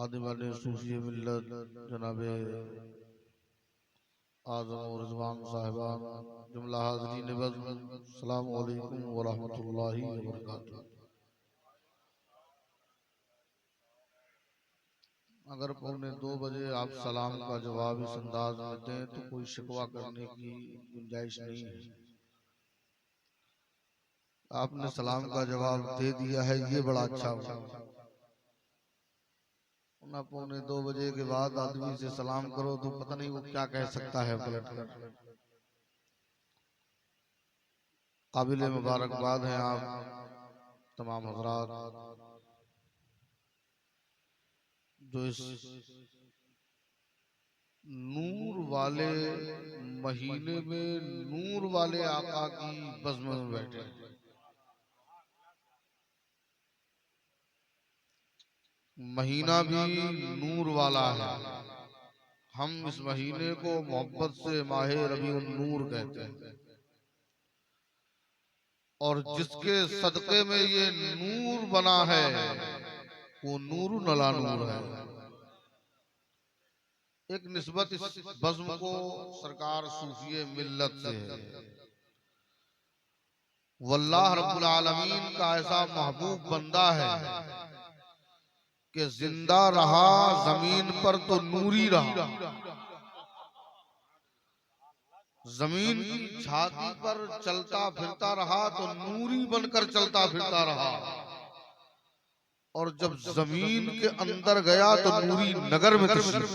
आदिवासी सूफी मिल्लत जनाब आज़म और रिजवान साहिबान जुमला हाज़रीन बज़्म अस्सलामु अलैकुम व रहमतुल्लाहि व बरकातुहू। अगर 1:45 आप सलाम का जवाब इस अंदाज में दें तो कोई शिकवा करने की गुंजाइश नहीं है। आपने सलाम का जवाब दे दिया है, ये बड़ा अच्छा हुआ। 1:45 के बाद आदमी से सलाम करो तो पता नहीं वो क्या कह सकता है पलट कर। काबिल मुबारकबाद हैं आप तमाम हजरात जो इस नूर वाले महीने में नूर वाले आका की बज़्म में बैठे। महीना भी नूर वाला है। हम इस महीने को मोहब्बत से माहे रबीउन नूर कहते हैं और जिसके सदक़े में ये नूर बना है वो नूर नला नूर है। एक निस्बत इस बज़्म को सरकार सूफी मिल्लत से है। वल्लाह रब्बुल आलमीन का ऐसा महबूब बंदा है कि जिंदा रहा जमीन पर तो नूरी रहा, जमीन की छाती पर चलता फिरता रहा तो नूरी बनकर चलता फिरता रहा, और जब जमीन के अंदर गया तो नूरी नगर में तशरीफ।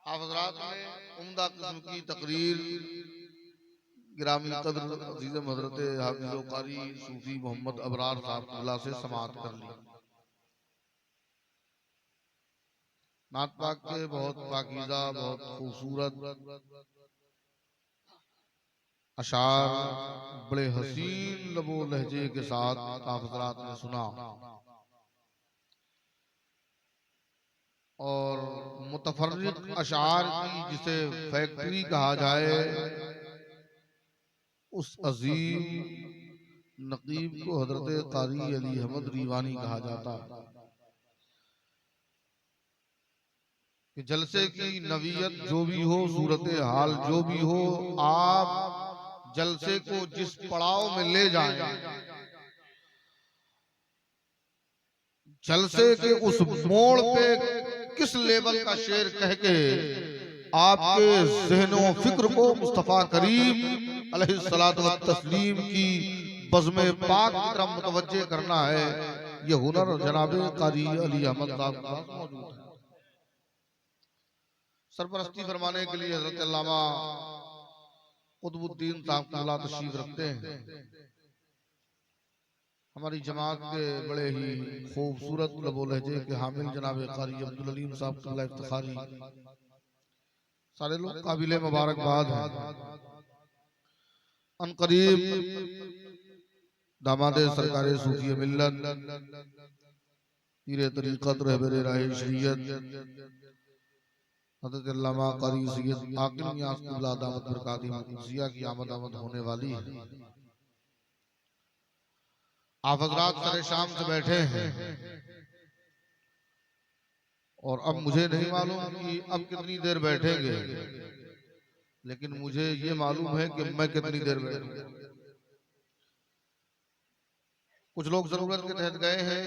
आप हज़रात ने उम्दा किस्म की तकरीर गिरामी कद्र अज़ीज़ हज़रत हाफ़िज़ व क़ारी सूफी मोहम्मद अबरार साहब क़िबला से समाअत कर ली। नात पाक के बहुत पाकीज़ा बहुत खूबसूरत अशार बड़े हसीन लबो लहजे के साथ आप हज़रात ने सुना और मुतफर्रिक अशार की जिसे फैक्ट्री कहा जाए उस अजीम नकीब को हजरत क़ारी अली अहमद रीवानी कहा जाता है कि जलसे की नवीयत जो भी हो, सूरत हाल जो भी हो, आप जलसे को जिस पड़ाव में ले जाएं, जलसे के उस मोड़ पे किस लेवल का शेर कह के आपके ज़हनो फिक्र को मुस्तफ़ा करीम अलैहिस्सलातु व तस्लीम की बज़्म पाक की तरफ मुतवज्जे करना है, ये हुनर जनाब क़ारी अली अहमद साहब के पास मौजूद है। सरपरस्ती फरमाने के लिए हज़रत अल्लामा कुतुबुद्दीन साहब क़िबला तशरीफ रखते हैं। हमारी जमात के बड़े ही खूबसूरत लबो लहजे के हामिल जनाब क़ारी अब्दुल अलीम साहब क़िबला इफ्तिखारी, सारे लोग काबिल मुबारकबाद हैं। अनकरीब दामादे सरकारे सूफी मिल्लत पीरे तरीक़त रहबरे राहे शरीयत हज़रत अल्लामा क़ारी सैयद आकिल नियाज़ क़िबला दामत बरकातिहुल क़ुद्सिया की आमद होने वाली है। आप हज़रात सरे शाम से बैठे हैं और अब मुझे नहीं मालूम कि अब कितनी देर बैठेंगे, लेकिन मुझे ये मालूम है कि मैं कितनी देर बैठूंगा। कुछ लोग जरूरत के तहत गए हैं,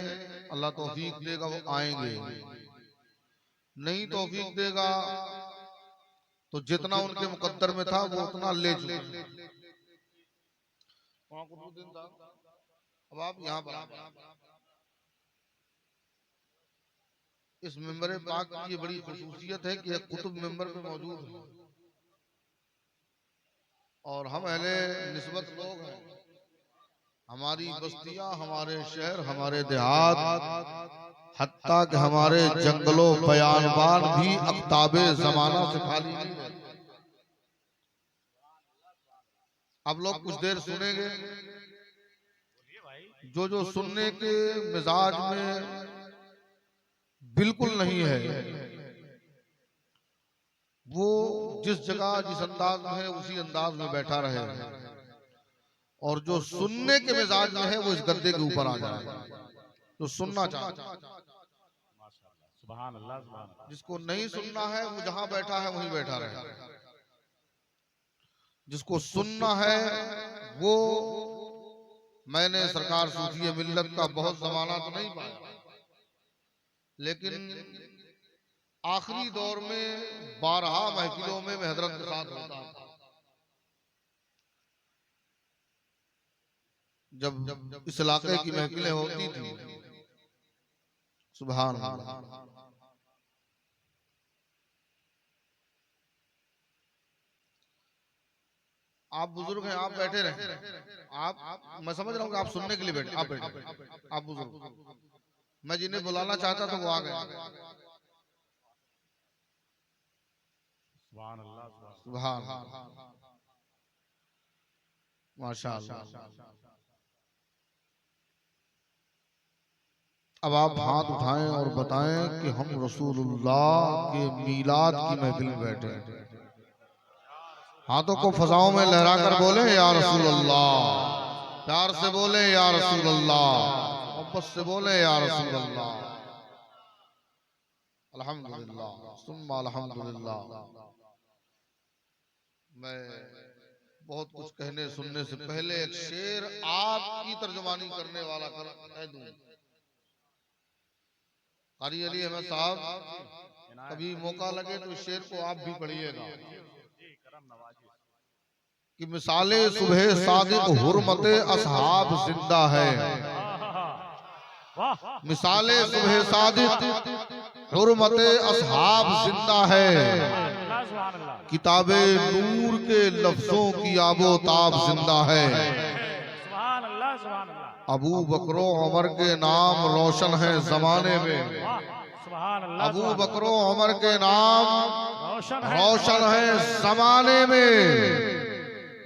अल्लाह तौफीक देगा वो आएंगे, नहीं तौफीक देगा तो जितना उनके मुकद्दर में था वो उतना ले चुके। अब आप यहाँ पर इस मेंबर पाक की ये बड़ी खुसूसियत है कि एक कुतुब मेंबर पे मौजूद है और हम अहले निस्बत लोग हैं। हमारी बस्तियां, हमारे शहर, हमारे देहात, हत्ता कि हमारे जंगलों बयानबान भी अख्ताबे जमाना से खाली नहीं रहते। अब लोग कुछ देर सुनेंगे, जो जो सुनने के मिजाज में बिल्कुल नहीं है वो जिस जगह जिस अंदाज में है उसी अंदाज में बैठा रहे और जो सुनने के मिजाज में है वो इस गद्दे के ऊपर आ जाए, जो सुनना चाहता है। सुभान अल्लाह, सुभान अल्लाह। जिसको नहीं सुनना है वो जहां बैठा है वहीं बैठा रहे, जिसको सुनना है वो, मैंने सरकार सूफी मिल्लत का बहुत जमाना तो नहीं पाया, लेकिन आखिरी दौर में 12 महफिलों में मैं हजरत के साथ होता था। जब इस इलाके की महफिलें होती थी, सुभान अल्लाह। आप बुजुर्ग हैं, आप बैठे रहे, आप मैं समझ रहा हूँ कि आप सुनने के लिए बैठे, आप बैठे, आप बुजुर्ग। मैं जिन्हें बुलाना चाहता था वो आ गए। सुभान अल्लाह, सुभान अल्लाह, माशाअल्लाह। अब आप हाथ उठाएं और बताएं कि हम रसूलुल्लाह के मीलाद की महफिल में बैठे हैं। हाथों को फजाओं में लहरा कर बोले या रसूल अल्लाह, प्यार से बोले या रसूल अल्लाह, मोहब्बत से बोले या रसूल अल्लाह। अल्हम्दुलिल्लाह सुम्मा अल्हम्दुलिल्लाह। मैं बहुत कुछ कहने सुनने से पहले एक शेर आपकी तर्जुमानी करने वाला कह दूं। कारी अली अहमद साहब, कभी मौका लगे तो इस शेर को आप भी पढ़िएगा कि मिसाले सुबह सादिक हुर्मते असहाब जिंदा है, मिसाले सुबह सादिक हुर्मते असहाब जिंदा है, किताबे नूर के लफ्जों की आबो ताब जिंदा है, अबू बकरो उमर के नाम रोशन है जमाने में, अबू बकरो उमर के नाम रोशन है जमाने में,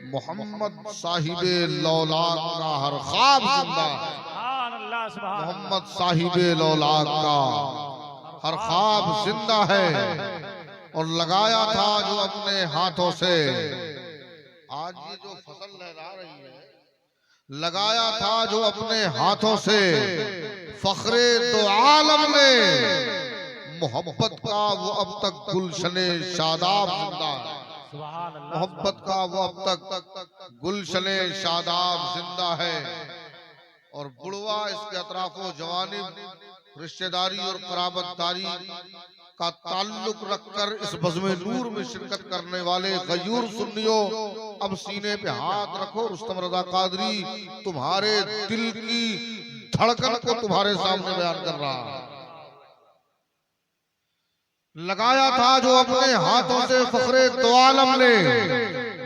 मोहम्मद साहिबे लौलाक का हर ख्वाब जिंदा है, मोहम्मद साहिबे लौलाक का हर ख्वाब जिंदा है, और लगाया था जो अपने हाथों से, आज ये जो फसल लहरा रही है, लगाया था जो अपने हाथों से, फखरे दो आलम ने, मोहब्बत का वो अब तक गुलशने शादाब जिंदा है, मोहब्बत का वो अब तक गुलशने शादाब जिंदा है, और बुढ़वा इसके अतराफो जवानिब रिश्तेदारी और कराबतदारी का ताल्लुक रखकर इस बज़्म नूर में शिरकत करने वाले गयूर सुन्नियों, अब सीने पे हाथ रखो। रुस्तम रजा कादरी तुम्हारे दिल की धड़कन को तुम्हारे सामने बयान कर रहा है। लगाया था जो अपने हाथों से फखरे दो आलम ने,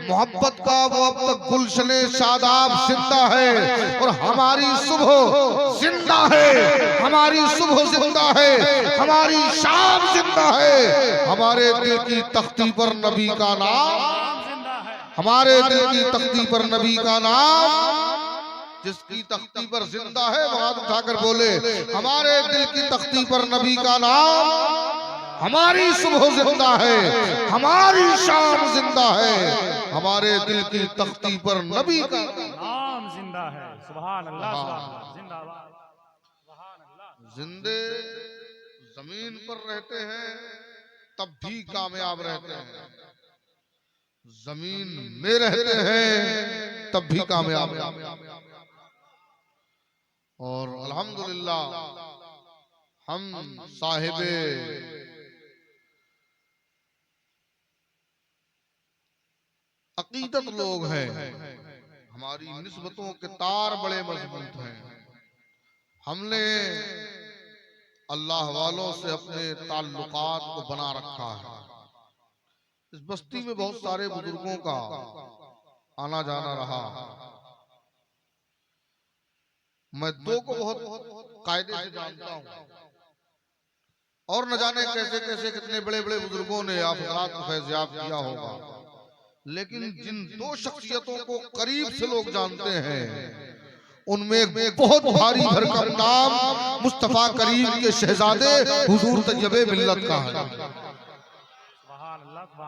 मोहब्बत का वो अब तक गुलशने शादाब जिंदा है, और हमारी सुबह जिंदा है, हमारी सुबह जिंदा है, हमारी शाम जिंदा है, हमारे दिल की तख्ती पर नबी का नाम, हमारे दिल की तख्ती पर नबी का नाम, जिसकी तख्ती पर जिंदा है वो हाथ उठाकर बोले हमारे दिल की तख्ती पर नबी का नाम, हमारी सुबह जिंदा है, हमारी शाम जिंदा है, हमारे दिल की तख्ती पर नबी का नाम जिंदा है। सुभान अल्लाह, जिंदाबाद, सुभान अल्लाह। जिंदे जमीन पर रहते हैं तब भी कामयाब रहते हैं, जमीन में रहते हैं तब भी कामयाब रहते हैं। और अल्हम्दुलिल्लाह हम साहिबे अकीदत लोग हैं, हमारी निस्बतों के तार बड़े मजबूत हैं, हमने अल्लाह वालों से अपने ताल्लुकात को बना रखा है। इस बस्ती में बहुत सारे बुजुर्गों का आना जाना रहा, मैं दो को बहुत कायदे से जानता हूँ, और न जाने कैसे कैसे कितने बड़े बड़े बुजुर्गों ने आप हज़रात को फैज़याब किया होगा, लेकिन जिन दो शख्सियतों को करीब से लोग जानते हैं उनमें एक बहुत भारी भरकम नाम मुस्तफा करीम के शहजादे हुजूर तैयबे मिल्लत का है।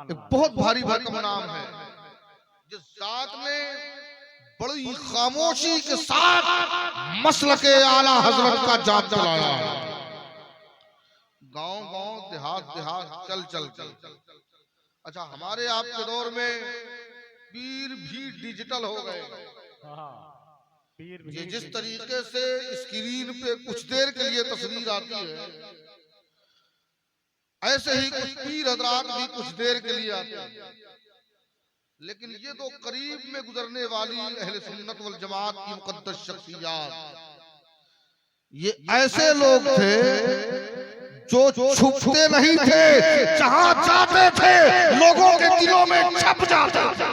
एक बहुत भारी भरकम नाम है, जिस जात ने बड़ी खामोशी के साथ मसलके आला हजरत का जाप चलाया। गांव गांव देहात देहात चल चल चल। अच्छा, हमारे आपके दौर में पीर भी डिजिटल हो गए। ये जिस तरीके से स्क्रीन पे कुछ देर के लिए तस्वीर आती है, ऐसे ही कुछ पीर हजरात भी कुछ देर के लिए आते हैं। लेकिन ये तो करीब में गुजरने वाली अहले सुन्नत वल जमात की मुकद्दस शख्सियत, ये ऐसे लोग थे जो छुपते नहीं थे, जहां जाते थे लोगों के दिलों में छप जाते थे।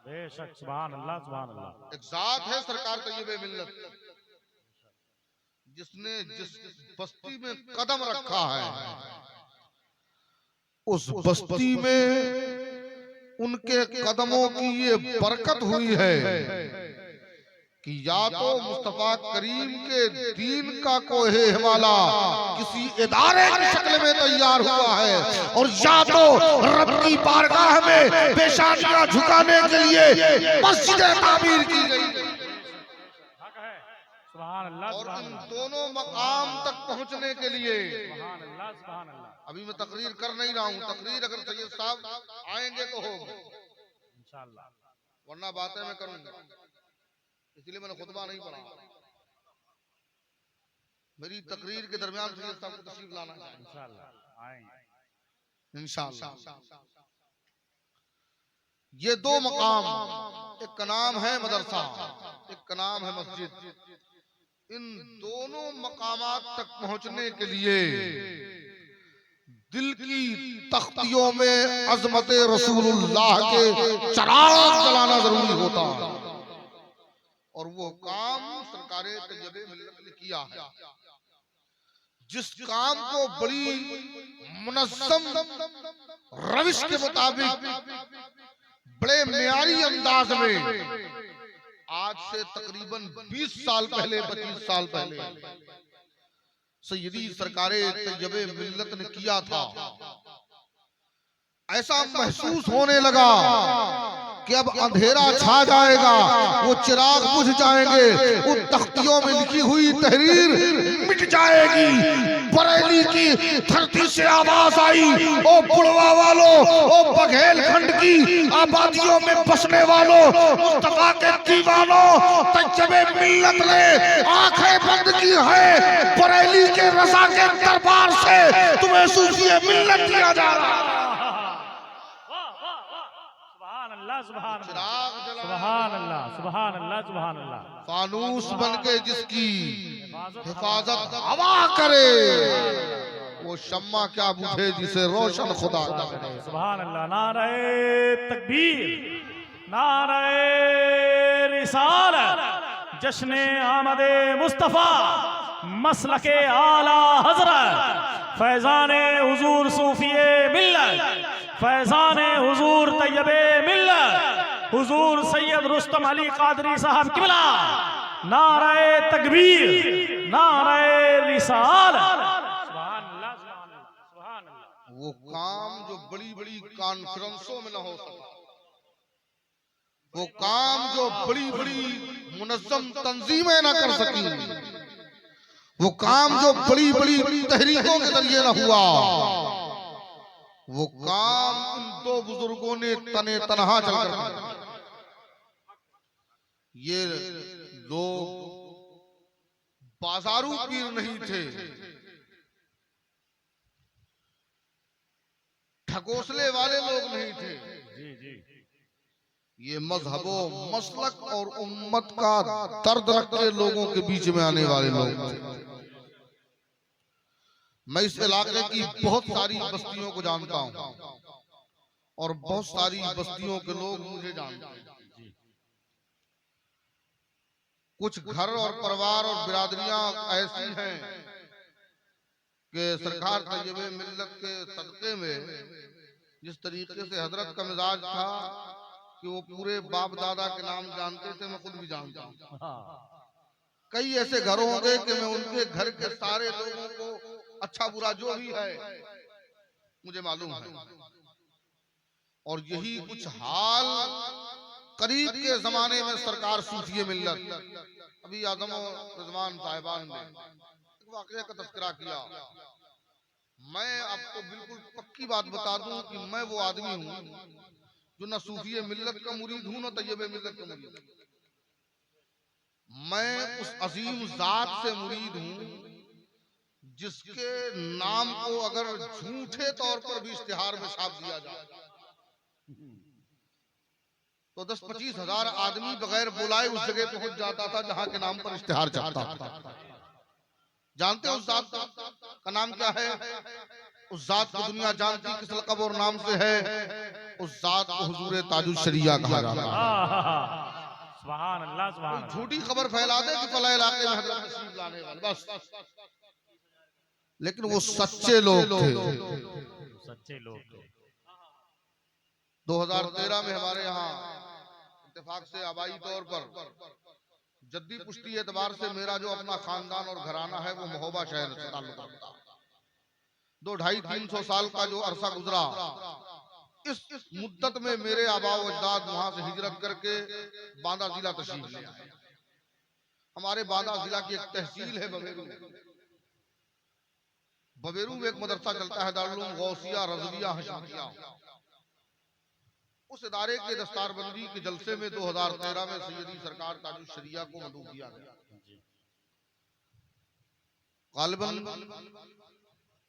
बेशक, सुभान अल्लाह, सुभान अल्लाह। एक जात है सरकार तैयबे मिल्लत, जिसने जिस बस्ती में कदम रखा है, उस बस्ती में उनके कदमों की ये बरकत हुई है कि या तो मुस्तफा करीम के दीन का कोहे हिमाला किसी इदारे की शक्ल में तैयार हुआ है, और या तो रब की बारगाह में पेशानियां झुकाने के लिए मस्जिदें तामीर की गई। सुभान अल्लाह, और सुभान इन अल्लाह। दोनों मकाम तक पहुंचने के लिए सुभान अल्लाह, सुभान अल्लाह। अभी मैं तकरीर कर नहीं रहा हूँ, तकरीर अगर सैयद साहब आएंगे तो होगी, इंशाअल्लाह, वरना बातें मैं करूंगा, इसलिए मैंने खुतबा नहीं पढ़ा। मेरी तकरीर के दरमियान सैयद साहब को तशरीफ लाना है इंशाअल्लाह आएंगे इंशाअल्लाह। ये दो मकाम, एक का नाम है मदरसा, एक का नाम है मस्जिद। इन दोनों मकामात तक पहुंचने के लिए दिल की तख्तियों में अजमत रसूलुल्लाह के चराग जलाना जरूरी होता है, और वो काम सरकार तैयबे मिल्लत ने किया है। जिस काम को बड़ी मुनज़्ज़म रविश के मुताबिक बड़े मियारी अंदाज में आज से तकरीबन 20 साल पहले, 25 साल पहले सैयदी सरकारे तैयबे मिल्लत ने किया था, ऐसा महसूस होने लगा कि अब अंधेरा छा जाएगा, वो चिराग बुझ जाएंगे, उन तख्तियों में लिखी हुई तहरीर मिट जाएगी। बरेली की धरती से आवाज आई, ओ बुढ़वा वालों, ओ बघेलखंड की आबादियों में बसने वालों, मुस्तफा के दीवानों, तैयबे मिल्लत ने आंखें बंद की है। बरेली के रज़ा के दरबार से तुम्हें सूफिए मिल्लत दिया जा रहा है। सुभान अल्लाह, सुभान अल्लाह, सुभान अल्लाह। फानूस बनके जिसकी हिफाजत हवा करे, वो शम्मा क्या बुझे जिसे रोशन खुदा करे। सुभान अल्लाह। नारे तकबीर, नारे रिसालत, जश्ने आमदे मुस्तफा, मसलके आला हजरत, फैजाने हुजूर सूफिए मिल्लत, फैजाने हुजूर तैयबे मिल्लत, हुजूर सैयद रुस्तम अली कादरी साहब किबला। नारे तकबीर, नारे रिसालत। सुभान अल्लाह, सुभान अल्लाह। वो काम जो बड़ी बड़ी कॉन्फ्रेंसों में न हो सका, वो काम जो बड़ी बड़ी मुनज़्ज़म तंजीमें न कर सकी, वो काम जो बड़ी बड़ी तहरीकों के जरिए न हुआ, वो काम इन दो बुजुर्गों ने तने तनहा चलकर किया। ये लोग बाजारू पीर नहीं थे, ढकोसले वाले लोग नहीं थे। जी जी। ये मजहबो मसलक और उम्मत का दर्द रखते लोगों के बीच में आने वाले लोग थे। मैं इस इलाके की बहुत सारी बस्तियों को जानता हूं, और बहुत सारी बस्तियों के लोग मुझे जानते हैं। कुछ घर और परिवार और बिरादरियां ऐसी हैं कि सरकार तैयबे मिल्लत के सदक़े में जिस तरीके से हजरत का मिजाज था कि वो पूरे बाप दादा के नाम जानते थे, मैं खुद भी जानता हूँ। कई ऐसे घर होंगे कि मैं उनके घर के सारे लोगों को अच्छा बुरा जो भी है मुझे मालूम है, और यही कुछ हाल करीब के जमाने में सरकार सूफी मिल्लत अभी आदम और रिजवान साहिबान ने एक वाकये का तज़किरा किया। मैं आपको बिल्कुल पक्की बात बता दूं कि मैं वो आदमी हूं जो न सूफी मिल्लत का मुरीद हूं न तैयब मिल्लत का मुरीद हूं। मैं उस अजीम जात से मुरीद हूं जिसके नाम को अगर झूठे तौर पर भी इश्तिहार में छाप दिया जाए तो 10-25 हजार आदमी बगैर बुलाए उस जगह पहुंच जाता था जहां के नाम पर इश्तिहार छपता था। जानते हो उस जात का नाम क्या है? उस जात को दुनिया जानती किस लक़ब और नाम से है? उस जात को हुजूर ताजुल शरिया कहा जाता है। सुभान अल्लाह, सुभान अल्लाह। झूठी खबर फैला दे कि फला इलाके में हजरत तशरीफ लाने वाले, बस। लेकिन वो सच्चे लोग थे, सच्चे लोग थे। 2013 में हमारे यहाँ इत्तेफाक से आबाई तौर पर जद्दी पुश्ती एतबार से मेरा जो अपना खानदान और घराना है वो महोबा शहर से ताल्लुक रखता है। 200-250-300 साल का जो अरसा गुजरा, इस मुद्दत में मेरे आबा व अजदाद वहां से हिजरत करके बांदा जिला तशरीफ ले आए। हमारे बांदा जिला की एक तहसील है बबेरू। बबेरू में एक मदरसा चलता है दारुल उलूम गौसिया रज़विया हशमतिया। उस इदारे के दस्तारबंदी के जलसे में 2013 में सैयदी सरकार ताजुल शरिया को मदऊ किया गया। गालिबन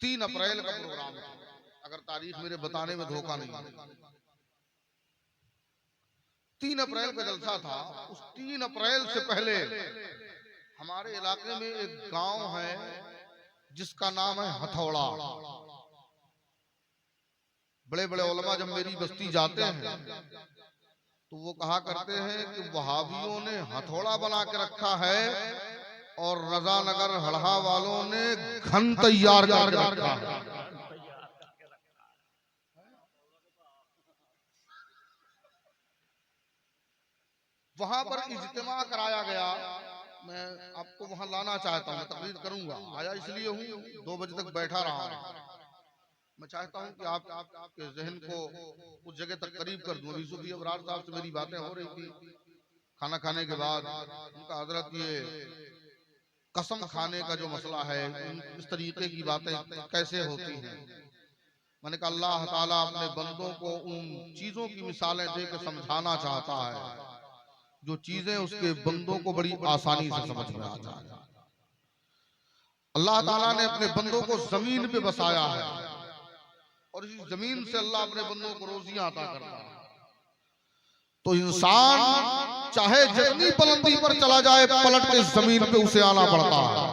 3 अप्रैल का प्रोग्राम था, अगर तारीख मेरे बताने में धोखा नहीं। 3 अप्रैल का जलसा था। उस 3 अप्रैल से पहले हमारे इलाके में एक गांव है जिसका नाम है हथौड़ा। बड़े बड़े उलमा जब मेरी बस्ती जाते हैं तो वो कहा करते हैं कि वहाबियों ने हथौड़ा बना के रखा है और रजानगर हड़हा वालों ने घन तैयार करके रखा है। वहां पर इज्तिमा कराया गया। मैं आपको वहां लाना चाहता हूं, तकरीर करूंगा। आया इसलिए हूं 2 बजे तक बैठा रहा हूं। मैं चाहता हूं कि आपके जहन को उस जगह तक करीब कर दूं। अभी सूफी अबरार साहब से मेरी बातें हो रही थी खाना खाने के बाद। उनका हजरत ये कसम खाने का जो मसला है, इस तरीके की बातें कैसे होती हैं। मैंने कहा अल्लाह ताला अपने बंदों को उन चीजों की मिसालें दे के समझाना चाहता है जो चीजें उसके बंदों को बड़ी आसानी से समझ में आ जाए। अल्लाह ताला ने अपने बंदों को जमीन पे बसाया है और इस जमीन से अल्लाह अपने बंदों को रोजियां अता करता है। तो इंसान चाहे जितनी बुलंदी पर चला जाए, पलट के जमीन पे उसे आना पड़ता है।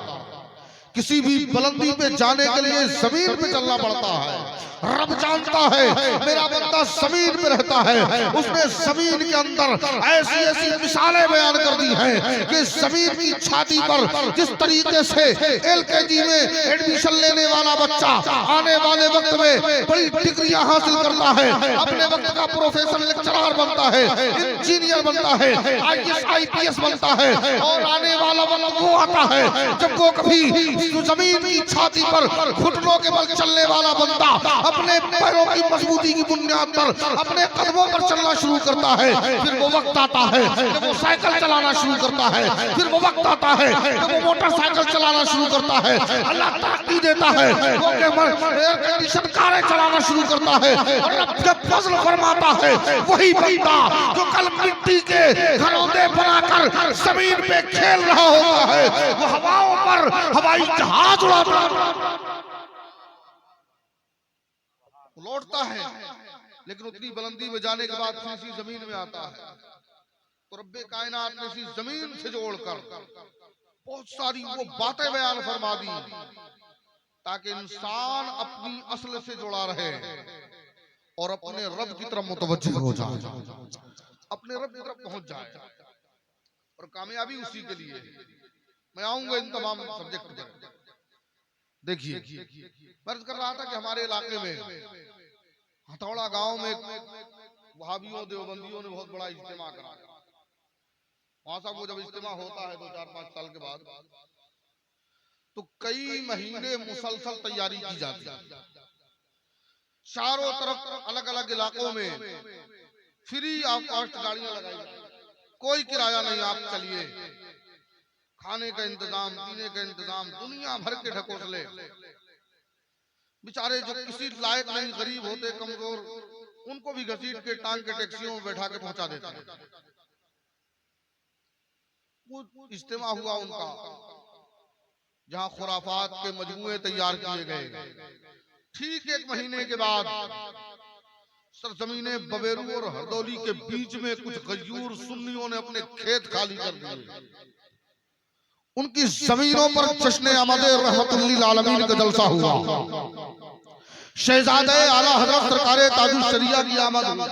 किसी भी बुलंदी पे जाने के लिए जमीन पे चलना पड़ता है। रब जानता है मेरा बंदा जमीन पे रहता है। उसने जमीन के अंदर ऐसी ऐसी मिसालें बयान कर दी हैं कि जमीन की छाती पर जिस तरीके से LKG में एडमिशन लेने वाला बच्चा आने वाले वक्त में बड़ी डिग्रियां हासिल करता है, अपने वक्त का प्रोफेसर लेक्चरर बनता है, इंजीनियर बनता है, IAS IPS बनता है, और आने वाला वक्त वो आता है जब वो कभी जमीन की छाती पर घुटनों के बल चलने वाला बंदा अपने पैरों की मजबूती की बुनियाद पर अपने कदमों पर चलना शुरू करता है। फिर वो वक्त आता है जब वो साइकिल चलाना शुरू करता है। फिर वो वक्त आता है जब वो मोटरसाइकिल चलाना शुरू करता है। अल्लाह तरक्की देता है, वो एयर कंडीशन कारें चलाना शुरू करता है। और रब जब फजल फरमाता है वही बंदा जो कल मिट्टी के घरौंदे बनाकर जमीन पे खेल रहा होता है, वो हवाओं पर हवाई जहाज उड़ाता लौटता है, लेकिन उतनी बुलंदी में जाने के बाद फिर इसी जमीन में आता है। तो रब्बे कायनात ने इसी जमीन से जोड़कर बहुत सारी वो बातें बयान फरमा दी ताकि इंसान अपनी असल से जुड़ा रहे और अपने रब की तरफ मुतवज्जिह हो जाए, अपने रब की तरफ पहुंच जाए। और कामयाबी उसी के लिए। मैं आऊंगा इन तमाम सब्जेक्ट पर। देखिए, अर्ज कर रहा था कि हमारे इलाके में हथौड़ा गांव में वहाबियों देवबंदियों ने बहुत बड़ा इज्तिमा करा। वहां साहब वो जब इज्तिमा होता है 2-4-5 साल के बाद, तो कई महीने मुसलसल तैयारी की जाती है। चारों तरफ अलग अलग इलाकों में फ्री ऑफ कॉस्ट गाड़ियां लगाई जाती, कोई किराया नहीं, आप चलिए, खाने का इंतजाम, पीने का इंतजाम, दुनिया भर के ढकोसले। बेचारे जो किसी लायक नहीं, गरीब होते, कमजोर, उनको भी घसीट के टांग के टैक्सियों में बैठा के पहुंचा देते हैं। इज्तिमा हुआ उनका जहां खुराफात के मजमूए तैयार किए गए। ठीक 1 महीने के बाद सरजमीने बबेरू और हरदौली के बीच में कुछ गयूर सुन्नियों ने अपने खेत खाली कर दिए। उनकी जमीनों पर जश्न आमद रहमतुल लिल आलमीन का जलसा हुआ। शहजादे आला हजरत सरकारे ताजुल शरिया की आमद हुई।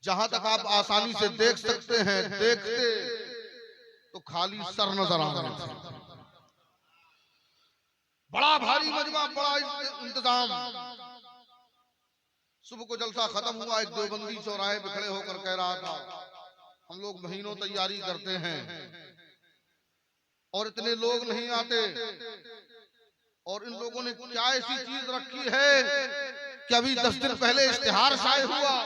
जहां तक आप आसानी से देख सकते हैं, देखते तो खाली सर नजर आ रहे थे। बड़ा भारी मजमा, बड़ा इंतजाम। सुबह को जलसा खत्म हुआ, एक देवबंदी चौराहे पे खड़े होकर कह रहा था, हम लोग महीनों तैयारी करते हैं और इतने लोग नहीं आते, और इन लोगों ने क्या ऐसी चीज रखी है कि अभी 10 दिन पहले इश्तिहार शाये हुआ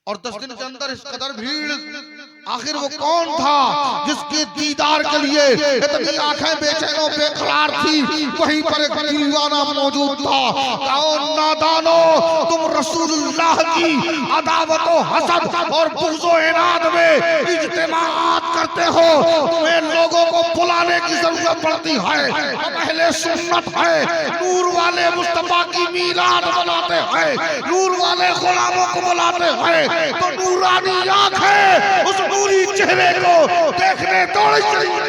और 10 दिन के अंदर इस कदर भीड़। आखिर वो कौन था जिसके दीदार के लिए इतनी आंखें बेचैन और बेकरार थी? वहीं पर एक दीवाना मौजूद था। कहो नादानो, तुम रसूलुल्लाह की अदावत और हसद और बुग़्ज़ और इनाद में इज्तिमाआत करते हो। तुम्हें लोगों को बुलाने की जरूरत पड़ती है। हम अहले सुन्नत है, नूर वाले मुस्तफा की मीलाद मनाते हैं, नूर वाले गुलामों को बुलाते हैं। तो नूरानी आंखें उस नूरी चेहरे को देखने दौड़ी चाहिए।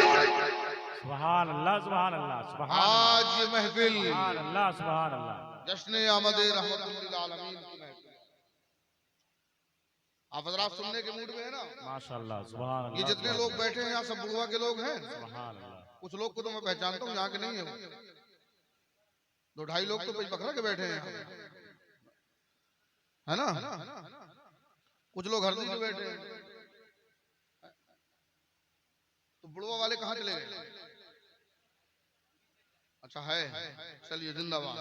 सुभान अल्लाह, सुभान अल्लाह, सुभान आज ये महफिल, सुभान अल्लाह, सुभान अल्लाह, जश्न आमद रहमतुल लिल आलमीन की महफिल। आप हज़रात सुनने के मूड में है ना? माशाअल्लाह, सुभान अल्लाह। ये जितने लोग बैठे हैं यहाँ सब बुढ़वा के लोग हैं। सुभान अल्लाह। कुछ लोग को तो मैं पहचानता हूँ, यहाँ के नहीं है। 2-2.5 लोग तो भाई पकड़ा के बैठे हैं, है ना? कुछ लोग हरदी में बैठे हैं। तो बुढ़वा वाले कहाँ चले गए? अच्छा है, चलिए जिंदाबाद।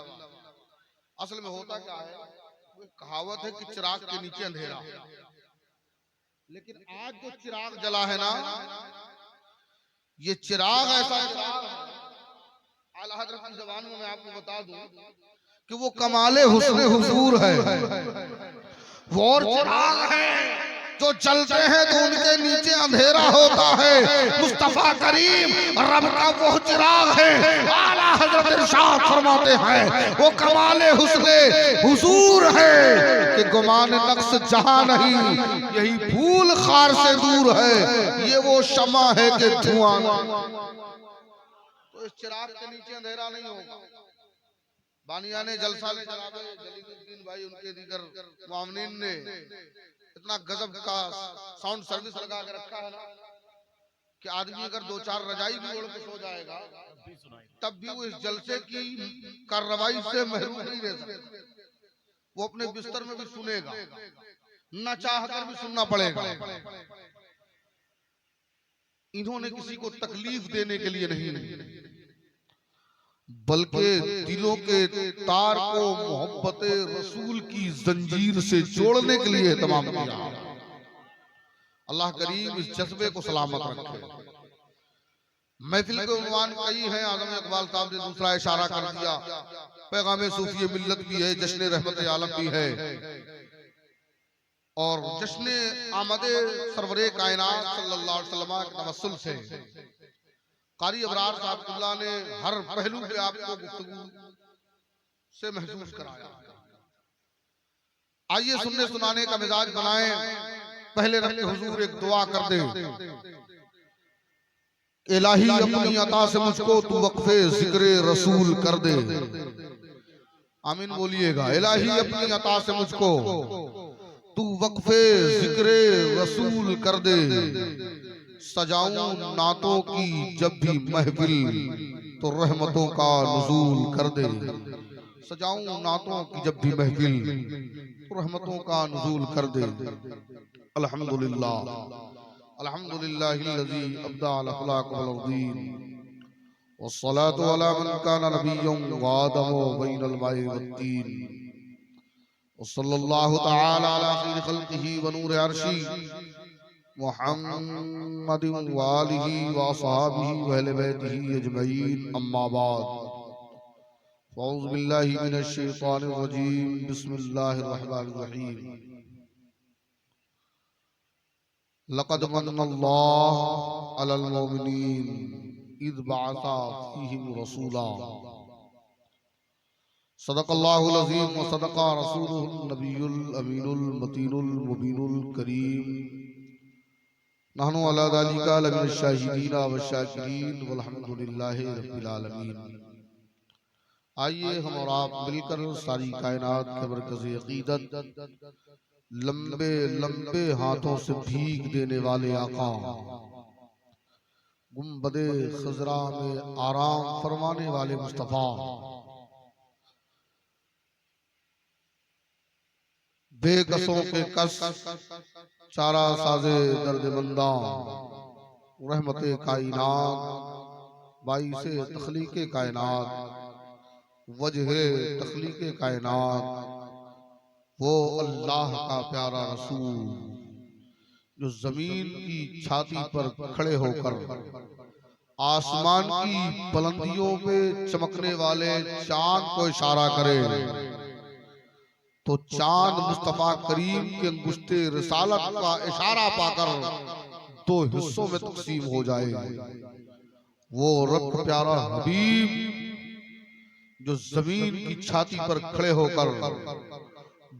असल में होता क्या है, कहावत है कि चिराग के नीचे अंधेरा, लेकिन आज जो चिराग जला है ना, ये चिराग ऐसा चिराग है, आला हज़रत की ज़बान में मैं आपको बता दूं कि वो कमाले हुस्न हुजूर है। वो और चिराग है जो चलते हैं तो उनके नीचे अंधेरा होता है। मुस्तफा करीम रब का वो चिराग है। आला हज़रत इरशाद फरमाते हैं, वो कमाले हुस्न हुजूर है कि गुमान नक्स जहां नहीं, यही फूल खार से दूर है। ये वो शमा है कि धुआं। तो इस चिराग के नीचे अंधेरा नहीं होगा। बानियाने जलसा ने जनाब जलीलुद्दीन भाई, उनके दीगर मुआमिनीन ने इतना गजब का साउंड सर्विस लगा के रखा है ना कि आदमी अगर 2-4 रजाई भी ओढ़ के सो जाएगा तब भी वो इस जलसे की कार्रवाई से महरूम नहीं रह सकता। वो अपने बिस्तर में भी सुनेगा, न चाहकर भी सुनना पड़ेगा। इन्होंने किसी को तकलीफ देने के लिए नहीं, बल्कि दिलों के तार को मोहब्बत रसूल की जंजीर से जोड़ने के लिए तमाम किया। अल्लाह करीम इस जज्बे को सलामत रखे। महफिल के उन्वान कई हैं, आज़म इकबाल साहब ने दूसरा इशारा कर दिया। पैगाम सूफी मिल्लत भी है, जश्न रहमत आलम भी है, और जश्न आमद सरवरे कायनात सल्लल्लाहु अलैहि वसल्लम के तवस्सुल से कारी अबरार साहब ने हर पहलू पे आपको गुफ्तगू से महसूस कराया। आइए सुनने सुनाने का मिजाज बनाएं। पहले रखते हुजूर एक दुआ कर दे, इलाही अपनी अता से मुझको तू वक्फे जिक्र रसूल कर दे। आमीन बोलिएगा। इलाही अपनी अता से मुझको तू वक्फे जिक्र रसूल कर दे। सजाऊं नातों की जब भी महफिल तो रहमतों का नुज़ूल कर दे। सजाऊं नातों की जब भी महफिल तो रहमतों का नुज़ूल कर दे। अल्हम्दुलिल्लाह अल्हम्दुलिल्लाहिल्लज़ी अब्दा अल अखलाक वल दीन वस्सलातु अला मन काना नबिय्यन व आदम बैनल माइ वत्तीन सल्लल्लाहु तआला अला खैर खल्क़िही व नूर अर्शी मुहम्मद व आलिहि व असहाबिही व अहले बैतिही अजमईन अम्मा बाद अऊज़ु बिल्लाहि मिनश शैतानिर रजीम बिस्मिल्लाहिर रहमानिर रहीम लक़द मन्नल्लाहु अलल मुमिनीन इज़ बअसा फ़ीहिम रसूला सदक़ल्लाहुल अज़ीम व सदक़ा रसूलुहुन नबियुल अमीनुल मतीनुल मुबीनुल करीम नहनु अला ज़ालिका लमिनश शाहिदीन व शाकिरीन वल्हम्दुलिल्लाहि रब्बिल आलमीन। आइए हम और आप मिलकर सारी कायनात के मरकज़ अक़ीदत लंबे लंबे हाथों से भीग देने वाले आका गुंबदे खज़रा में आराम फरमाने वाले मुस्तफ़ा बेकसों के कस चारा साजे दर्द मंदा रहमते कायनात बाइसे तख्लीके कायनात वजहे तख्लीके कायनात वो अल्लाह का प्यारा रसूल जो जमीन की छाती पर खड़े होकर आसमान की बुलंदियों पे चमकने वाले चांद को इशारा करे तो चांद मुस्तफा करीम के अंगुश्ते रिसालत का इशारा पाकर दो हिस्सों में तकसीम हो जाए। वो रब प्यारा हबीब जो जमीन की छाती पर खड़े होकर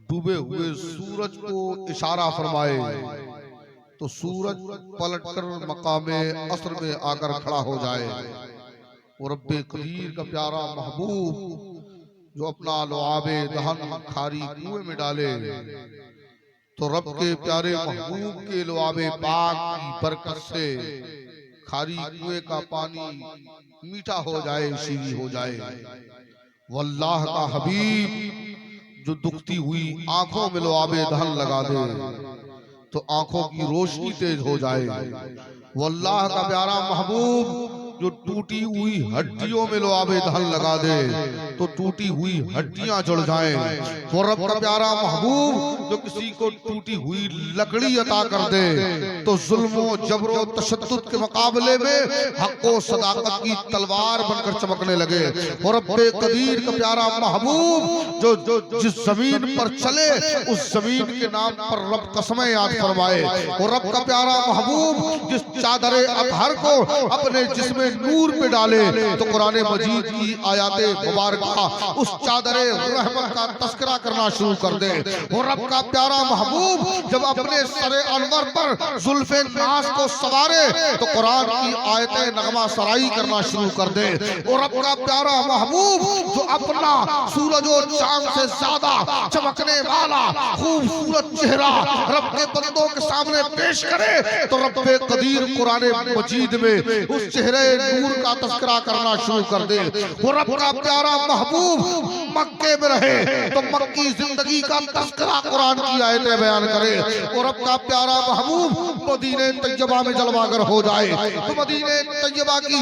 डूबे हुए सूरज को इशारा फरमाए तो सूरज पलटकर मकामे असर में आकर खड़ा हो जाए। और रब्बे कदीर का प्यारा महबूब जो अपना लुआबे दहन खारी कुएं में डाले तो रब के प्यारे महबूब के लुआबे पाक की बरकत से खारी कुएं का पानी मीठा हो जाए, शीरी हो जाए। वल्लाह का हबीब जो दुखती हुई आंखों में लुआबे दहन लगा दे तो आंखों की रोशनी तेज हो जाए। वल्लाह का प्यारा महबूब जो टूटी हुई हड्डियों में लुआबे दहन लगा दे तो टूटी हुई हड्डियां जुड़ जाएं। वो रब का प्यारा महबूब जो किसी को टूटी हुई लकड़ी अता कर दे तो जुल्मो जबरो तशद्दुद के मुकाबले में हक व सदाकत की तलवार बनकर चमकने लगे। वो रब्बे कदीर का प्यारा महबूब जो जिस जमीन पर चले उस जमीन के नाम पर रब कसमें याद फरमाए। वो रब का प्यारा महबूब जिस चादर अतहर को अपने जिस्म नूर पे डाले तो कुरान मजीद की आयाते मुबारका उस चादर रहमत का तस्करा करना शुरू कर दे। वो रब का प्यारा महबूब जब अपने सरे अनवर पर जुल्फे नाज को सवारे तो कुरान की आयते नगमा सराई करना शुरू कर दे। वो रब का प्यारा महबूब जो अपना सूरज और चांद से ज्यादा चमकने वाला खूबसूरत चेहरा रब के बंदों के सामने पेश करे तो रब्बे कदीर कुरान मजीद में उस चेहरे नूर का तस्करा करना शुरू कर दे। वो रब का प्यारा महबूब मक्के में रहे तो मक्की जिंदगी का तस्करा कुरान की आयतें बयान करे। वो रब का प्यारा महबूब मदीने तैयबा में जलवागर हो जाए तो मदीने तैयबा की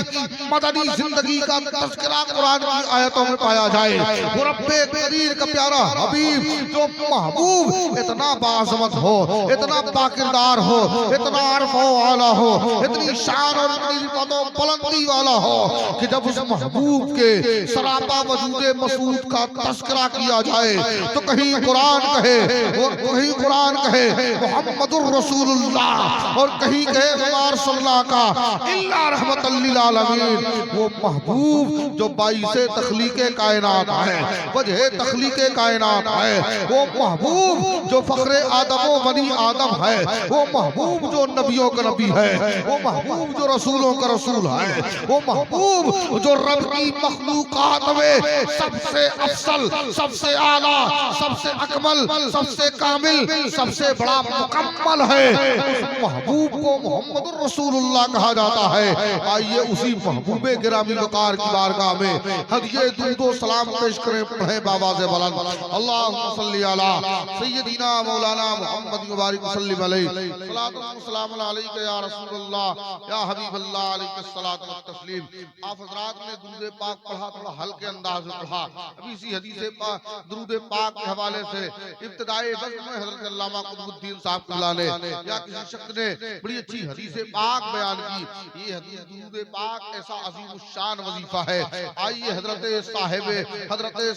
मदनी जिंदगी का तस्करा कुरान की आयतों में पाया जाए। वो रब्बे कदीर का प्यारा हबीब जो महबूब इतना बाज़मत हो, इतना बाकिरदार हो, इतना अर्फ़ आला हो, इतनी शान और इतनी बुलंदी वाला हो कि जब उस महबूब के सरापा वजूदे मसूद का तस्करा किया जाए तो कहीं कुरान कहे और कहीं कुरान कहे मुहम्मदुर रसूलुल्लाह और कहीं कहे हमार सल्लल्लाहु का इल्ला रहमतल लिल आलमीन। वो महबूब जो बाइसे तख्लीके कायनात है, वजह तख्लीके कायनात है, वो महबूब जो फख्रे आदम व बनी आदम है, वो महबूब जो नबियों का नबी है, वो महबूब जो रसूलों का रसूल है, वो महबूब जो रब की मखलूकात में सबसे अफसल, सबसे आला, सबसे अकमल, सबसे कामिल, सबसे बड़ा मुकम्मल है, उस महबूब को मुहम्मदुर रसूलुल्लाह कहा जाता है। आइए उसी महबूबे गिरामी वकार की बारगाह में हदिये दुरूद व सलाम पेश करें, पढ़े बाबा से बुलंद अल्लाहुम्मा सल्ली अला सय्यदिना मौलाना मुहम्मद मुबारक सल्लल्लाहु अलैहि सलातु व सलाम अलैका या रसूलुल्लाह या हबीबल्लाह अलैहि सलातु व तस्लीम। आप हज़रात ने दुरूद पाक पढ़ा थोड़ा हल्के अंदाज अंदाज में पढ़ा। अभी इसी हदीस दुरूद पाक के हवाले से इब्तिदाई बज़्म में हज़रत अल्लामा कुतुबुद्दीन साहब ने या किसी शख्स ने बड़ी अच्छी हदीस पाक बयान की। ये हदीस दुरूद पाक ऐसा अजीम शान वजीफा है। आइए हजरत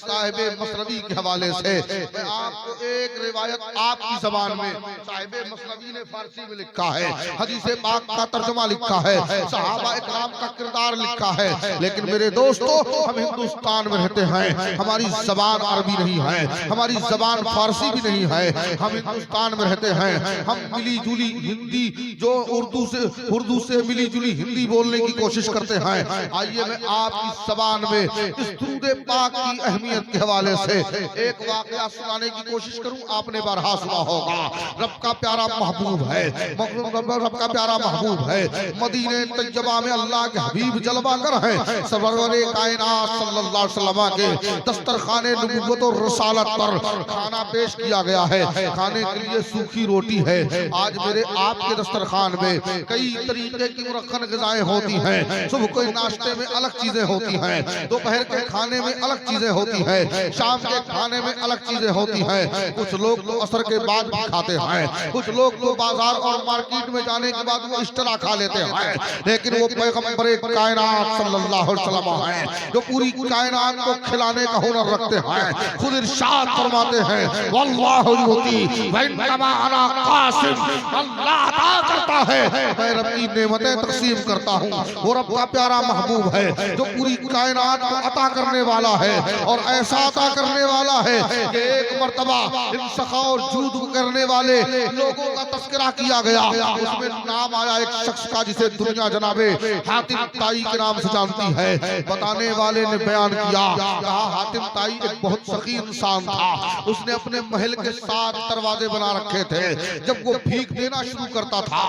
साहिब मसनवी के हवाले से मैं आपको एक रिवायत आपकी ज़बान में, साहिब मसनवी ने फारसी में लिखा है, हदीस पाक का तर्जुमा लिखा है, सहाबा इकराम का किरदार लिखा है। लेकिन मेरे दोस्तों, हम हिंदुस्तान में रहते हैं, हमारी ज़बान अरबी नहीं है, हमारी ज़बान फारसी भी नहीं है, हम हिंदुस्तान में रहते हैं। हम मिली जुली हिंदी जो उर्दू से मिली जुली हिंदी बोलने की कोशिश करते हैं। आइए मैं आपकी ज़बान में इस दुरूद पाक की अहमियत के हवाले से एक वाक़या सुनाने की कोशिश करूं। आपने बारहा सुना होगा, रब का प्यारा महबूब है, रब का प्यारा महबूब है, मदीने तैयबा में अल्लाह के हबीब जलवा कर हैं, सरवरे कायनात सल्लल्लाहु अलैहि वसल्लम के दस्तरखाने नबुव्वत और रसालत पर खाना पेश किया गया है। खाने के लिए सूखी रोटी है। आज मेरे आपके दस्तरखान में कई तरीके की मुरक्खन ग़िज़ाएं होती हैं। सुबह के नाश्ते में अलग चीजें होती हैं, दोपहर के खाने में अलग चीजें होती हैं, शाम के खाने में अलग चीजें होती हैं। कुछ लोग तो असर के बाद भी खाते हैं, कुछ लोग तो बाजार और मार्केट में जाने के बाद वो इश्तरा खा लेते हैं। लेकिन वो पैगंबर कायनात सल्लल्लाहु अलैहि वसल्लम हैं जो पूरी कायनात को खिलाने का हुनर रखते हैं। खुद इरशाद फरमाते हैं, वल्लाहु युती व इन्नमा अना कासिम, अल्लाह अता करता है, मैं रब की नेमतें तकसीम करता हूँ। वो रब का प्यारा महबूब है जो पूरी कायनात को अता करने वाला है, और ऐसा अता करने वाला है कि एक मर्तबा इन सखा और जूद करने वाले लोगों का तस्करा किया गया। उसमें नाम आया एक शख्स का जिसे दुनिया जनाबे हातिम ताई के नाम से जानती है। बताने वाले ने बयान किया, कहा हातिम ताई एक बहुत सखी इंसान था। उसने अपने महल के 7 दरवाजे बना रखे थे। जब वो भीख देना शुरू करता था,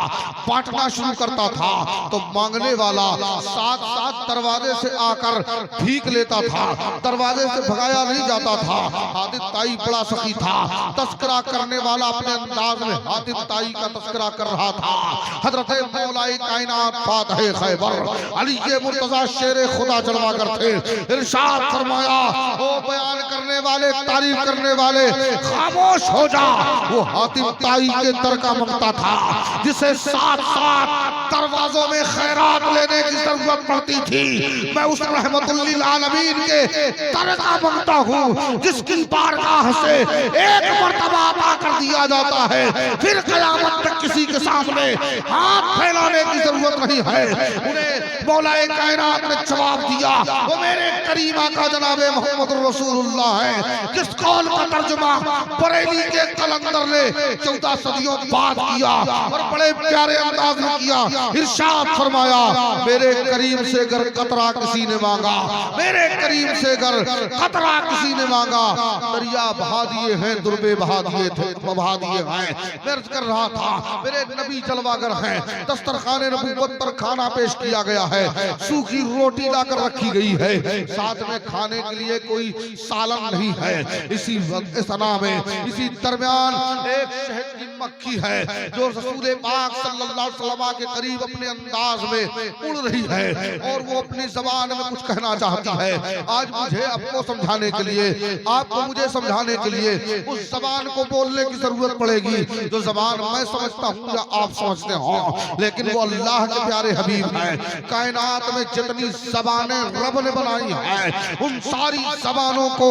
बांटना शुरू करता था, तो मांगने वाला 7 दरवाजे से आकर भीख लेता था, दरवाजे से भगाया नहीं जाता था। हातिम ताई बड़ा सखी था। तस्करा करने वाला अपने अंदाज में हातिम ताई का तस्करा कर रहा था। हजरत मौलाए कायनात फातिह खैबर अली मुर्तजा शेर खुदा जलवा करते इरशाद फरमाया, वो बयान करने वाले, तारीफ करने वाले खामोश हो जा। वो हातिम ताई के दर का मंगता था, जिसे 7 दरवाजों में खैरात लेने की जरूरत पड़ती थी। मैं उस रहमतुल लिल आलमीन के दर का मंगता हूँ, जिसकी बारगाह से एक मर्तबा अता कर दिया जाता है, फिर क़यामत तक किसी के सामने हाथ फैलाने की जरूरत नहीं है। उन्हें मौलाए कायनात ने जवाब दिया, वो मेरे करीम आका जनाबे मोहम्मद रसूलुल्लाह है, जिस कौल का तर्जुमा बरेली के कलंदर ने 14 सदियों बाद किया और बड़े प्यारे अंदाज में किया। इरशाद फरमाया, मेरे करीम से अगर कतरा किसी ने मांगा, मेरे करीम से अगर कतरा किसी ने मांगा, दरिया बहा दिए हैं, दुर्बे बहा दिए थे, बहा दिए हैं। मैं अर्ज कर रहा था, मेरे नबी जलवागर हैं, दस्तरखाने नबूवत पर खाना पेश किया गया है, सूखी रोटी लाकर रखी गई है, साथ में खाने के लिए कोई सालन नहीं है। इसी सना में, इसी दरमियान एक शहद की मक्खी है जो रसूल पाक सल्लल्लाहु अलैहि वसल्लम के करीब अपने अंदाज में उड़ रही है और वो अपनी ज़बान में कुछ कहना चाहती है। आज मुझे आपको समझाने के लिए, आपको मुझे समझाने के लिए उस ज़बान को बोलने की जरूरत पड़ेगी जो ज़बान मैं समझता हूँ या आप समझते हो। लेकिन वो अल्लाह के प्यारे हबीब हैं। कायनात में जितनी ज़बानें रब ने बनाई हैं, उन सारी ज़बानों को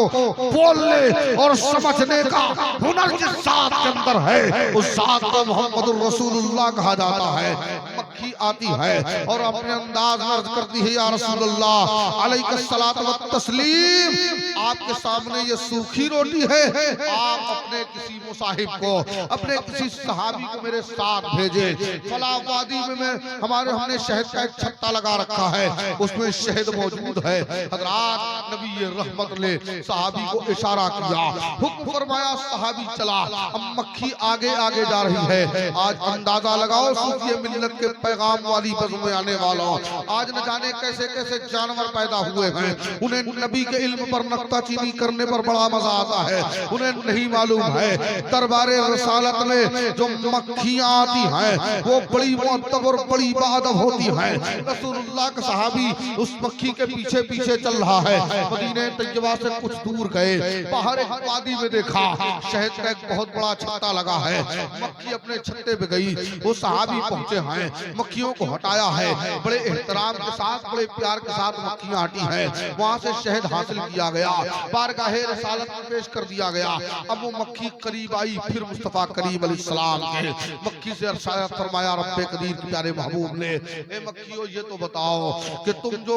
बोलने और समझने का हुनर जिस ज़ात के अंदर है, उस ज़ात को मोहम्मदुर रसूलुल्लाह कहा जाता है। मक्खी आती है और अपने अंदाज में अर्ज करती है, या रसूलुल्लाह अलैहिस्सलातु वत्तस्लीम, आपके सामने ये सूखी रोटी है, आप अपने किसी मुसाहिब को, अपने किसी सहाबी को मेरे साथ भेजे। फला वादी में हमने शहद का एक छत्ता लगा रखा है, उसमें शहद मौजूद है। हज़रात नबी रहमत ने सहाबी को इशारा किया, हुक्म फरमाया, सहाबी चला। अब मक्खी आगे आगे जा रही है। आज अंदाजा लगाओ सूफी मिल्लत के पैगाम वाली बज़्म में आने वाला। आज न जाने कैसे कैसे जानवर पैदा हुए हैं, उन्हें नबी के इल्म पर नुक्ताचीनी करने पर बड़ा मजा आता है। उन्हें नहीं मालूम है दरबारे रसालत में जो मक्खियां आती हैं वो बड़ी मुअद्दब और बड़ी बाअदब होती हैं। रसूलुल्लाह का सहाबी उस मक्खी के पीछे पीछे चल रहा है। मदीने तैयबा से कुछ दूर गए, बाहर एक वादी में देखा शहद का एक बहुत बड़ा छत्ता लगा है। मक्खी अपने छत्ते पे गई, वो सहाबी पहुंचे हैं, मक्खियों को हटाया है, बड़े एहतराम के साथ बड़े प्यार के साथ मक्खियां हटी हैं। वहां से शहद हासिल किया गया, बारगाहे रसालत में पेश कर दिया गया। अब वो मक्खी करीब आई, फिर मुस्तफा करीम अलैहिस्सलाम के मक्खी से अर्शाद फरमाया रब्बे कदीर के प्यारे महबूब ने, ए मक्खियों ये तो बताओ कि तुम जो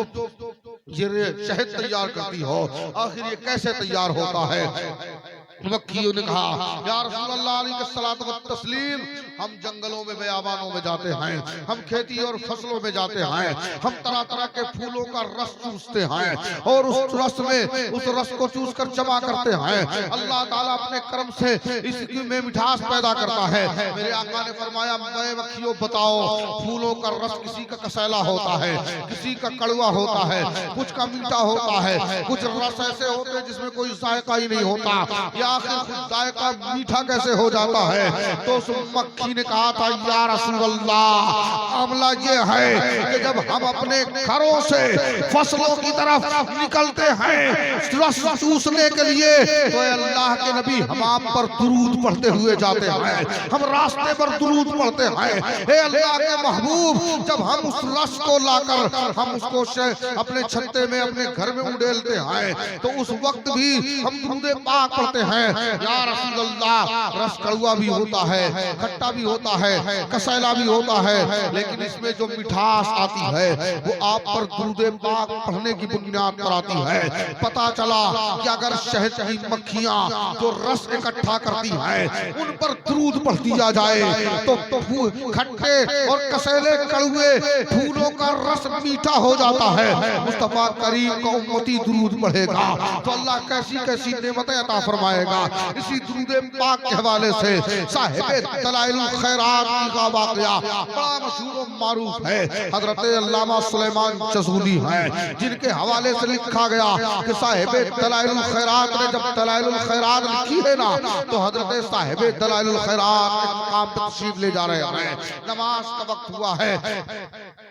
ये शहद तैयार करती हो आखिर ये कैसे तैयार होता है। मक्खियों ने कहा या रसूलल्लाह अलैहिस्सलातु वत्तस्लीम, हम जंगलों में बयाबानों में जाते हैं, हम खेती और फसलों में जाते हैं, हम तरह तरह के फूलों का रस चूसते हैं और उस रस को चूस कर जमा करते हैं। अल्लाह ताला अपने कर्म से इसकी में मिठास पैदा करता है। मेरे आका ने फरमाया मैं मक्खियों बताओ, फूलों का रस किसी का कसैला होता है, किसी का कड़वा होता है, कुछ का मीठा होता है, कुछ रस ऐसे होते हैं जिसमें कोई जायका ही नहीं होता, आखिर खुद जायका मीठा कैसे हो जाता है। तो उस मक्खी ने कहा था या रसूल अल्लाह, मामला ये है कि जब हम अपने घरों से फसलों की तरफ निकलते हैं रस चूसने के लिए तो अल्लाह के नबी हम आप पर दुरूद पढ़ते हुए जाते हैं, हम रास्ते पर दुरूद पढ़ते हैं। हे अल्लाह के महबूब, जब हम उस रस को लाकर हम उसको अपने छत्ते में अपने घर में उड़ेलते हैं तो उस वक्त भी हम दुरूद पाक पढ़ते हैं। या रसूल अल्लाह, रस कड़वा भी होता है, खट्टा भी होता है, कसैला भी होता है, लेकिन इसमें जो मिठास आती है वो आप पर दुरूद पाक पढ़ने की बुनियाद पर आती है। पता चला कि अगर शहद की मक्खियां जो रस इकट्ठा करती हैं उन पर दुरूद पढ़ दिया जाए तो खट्टे और कसैले कड़वे फूलों का रस मीठा हो जाता है। मुस्तफा करीम का उम्मती दुरूद पढ़ेगा तो अल्लाह कैसी कैसी नेमतें अता फरमाएगा। इसी दुरूद पाक के हवाले से साहिब दलाइलुल खैरात का वाकया बड़ा मशहूर और मारूफ है। हजरत अल्लामा सुलेमान जज़ूली हैं जिनके हवाले से लिखा गया कि साहिब दलाइलुल खैरात ने जब दलाइलुल खैरात लिखी है ना तो हजरत साहिब दलाइलुल खैरात एक मकाम पर तशरीफ ले जा रहे हैं, नमाज का वक्त हुआ है,